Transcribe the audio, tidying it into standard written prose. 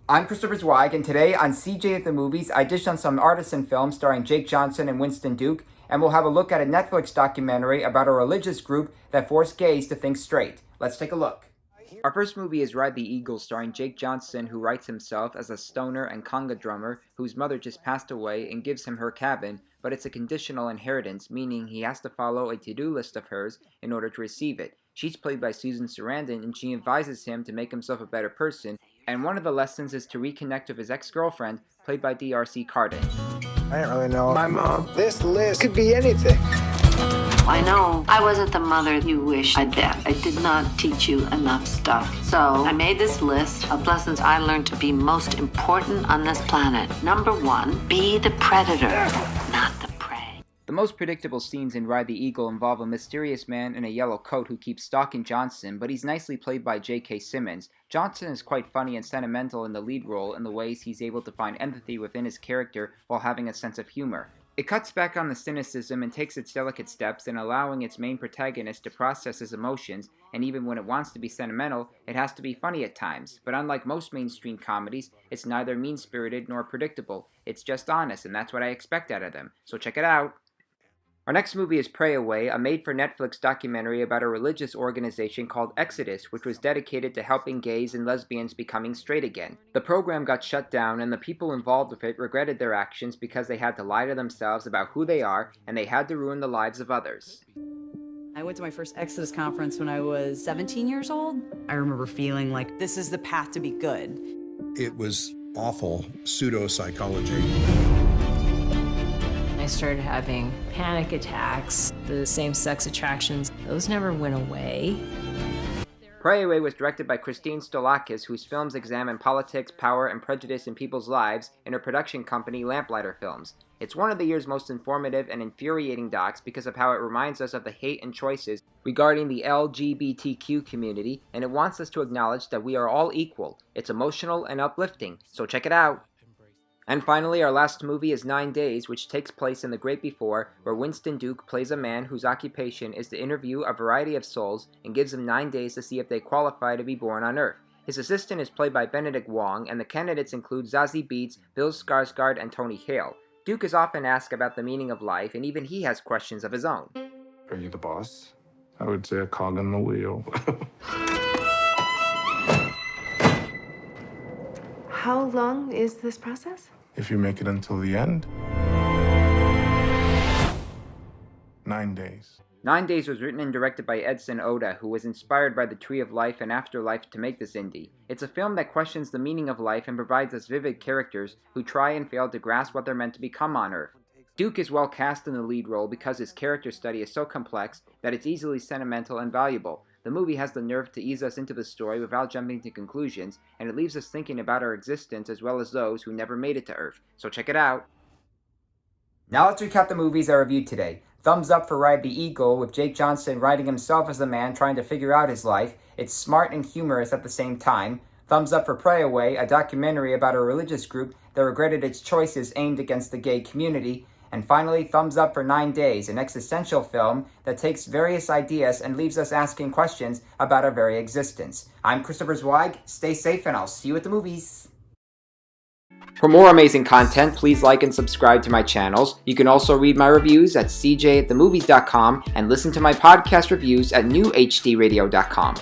I'm Christopher Zweig, and today on CJ at the Movies, I dish on some artisan films starring Jake Johnson and Winston Duke, and we'll have a look at a Netflix documentary about a religious group that forced gays to think straight. Let's take a look. Our first movie is Ride the Eagle, starring Jake Johnson, who writes himself as a stoner and conga drummer whose mother just passed away and gives him her cabin, but it's a conditional inheritance, meaning he has to follow a to-do list of hers in order to receive it. She's played by Susan Sarandon, and she advises him to make himself a better person, and one of the lessons is to reconnect with his ex-girlfriend, played by D.R.C. Carden. I didn't really know my mom. This list could be anything. I know I wasn't the mother you wish I'd been. I did not teach you enough stuff. So I made this list of lessons I learned to be most important on this planet. Number 1, be the predator, not the prey. The most predictable scenes in Ride the Eagle involve a mysterious man in a yellow coat who keeps stalking Johnson, but he's nicely played by J.K. Simmons. Johnson is quite funny and sentimental in the lead role in the ways he's able to find empathy within his character while having a sense of humor. It cuts back on the cynicism and takes its delicate steps in allowing its main protagonist to process his emotions, and even when it wants to be sentimental, it has to be funny at times. But unlike most mainstream comedies, it's neither mean-spirited nor predictable. It's just honest, and that's what I expect out of them. So check it out. Our next movie is Pray Away, a made-for-Netflix documentary about a religious organization called Exodus, which was dedicated to helping gays and lesbians becoming straight again. The program got shut down, and the people involved with it regretted their actions because they had to lie to themselves about who they are, and they had to ruin the lives of others. I went to my first Exodus conference when I was 17 years old. I remember feeling like this is the path to be good. It was awful pseudo-psychology. I started having panic attacks. The same-sex attractions, those never went away. Pray Away was directed by Christine Stolakis, whose films examine politics, power, and prejudice in people's lives in her production company Lamplighter Films. It's one of the year's most informative and infuriating docs because of how it reminds us of the hate and choices regarding the LBGTQ community, and it wants us to acknowledge that we are all equal. It's emotional and uplifting, so check it out. And finally, our last movie is 9 Days, which takes place in the Great Before, where Winston Duke plays a man whose occupation is to interview a variety of souls and gives them 9 days to see if they qualify to be born on Earth. His assistant is played by Benedict Wong, and the candidates include Zazie, Beetz, Bill Skarsgård, and Tony Hale. Duke is often asked about the meaning of life, and even he has questions of his own. Are you the boss? I would say a cog in the wheel. How long is this process? If you make it until the end, 9 days. 9 Days was written and directed by Edson Oda, who was inspired by the Tree of Life and Afterlife to make this indie. It's a film that questions the meaning of life and provides us vivid characters who try and fail to grasp what they're meant to become on Earth. Duke is well cast in the lead role because his character study is so complex that it's easily sentimental and valuable. The movie has the nerve to ease us into the story without jumping to conclusions, and it leaves us thinking about our existence as well as those who never made it to Earth. So check it out. Now let's recap the movies I reviewed today. Thumbs up for Ride the Eagle, with Jake Johnson writing himself as a man trying to figure out his life. It's smart and humorous at the same time. Thumbs up for Pray Away, a documentary about a religious group that regretted its choices aimed against the gay community. And finally, thumbs up for 9 Days, an existential film that takes various ideas and leaves us asking questions about our very existence. I'm Christopher Zweig. Stay safe, and I'll see you at the movies. For more amazing content, please like and subscribe to my channels. You can also read my reviews at cjatthemovies.com and listen to my podcast reviews at newhdradio.com.